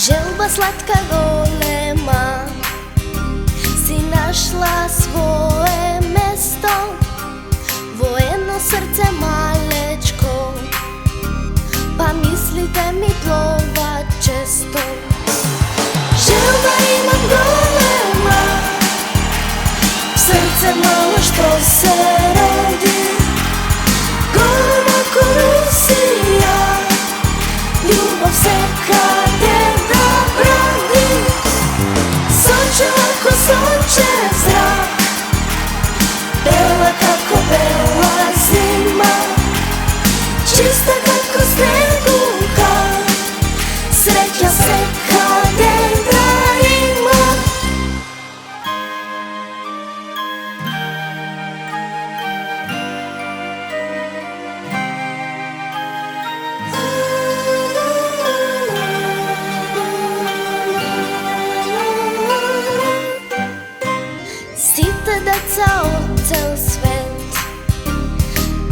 Želba slatka golema, si našla svoje mesto, vojeno srce malečko, pa mislite mi plovat često. Želba imam golema, srce malo što se rodi, golema ko Rusija, ljubav se kade da brodi. Sončeva ko sonče zrak, bela kako bela zima, čista kako sneguka, sreća se kade da ima. Sita deca ocel svet,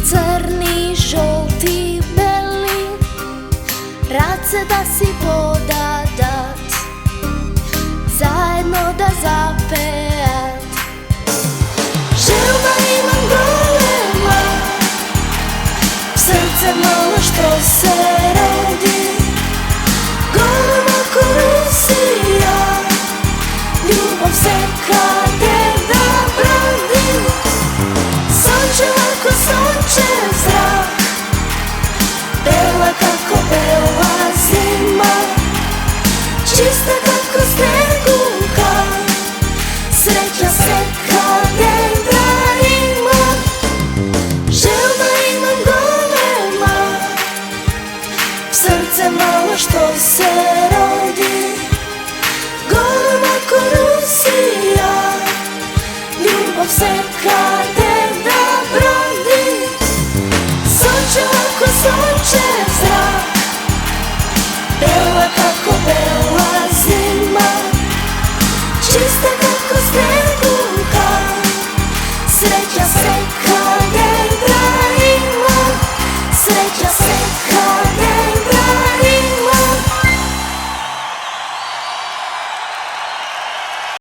crni, žolti, beli, rad se da si voda dat, zajedno da zapejat. Želba imam golema, srce malo što se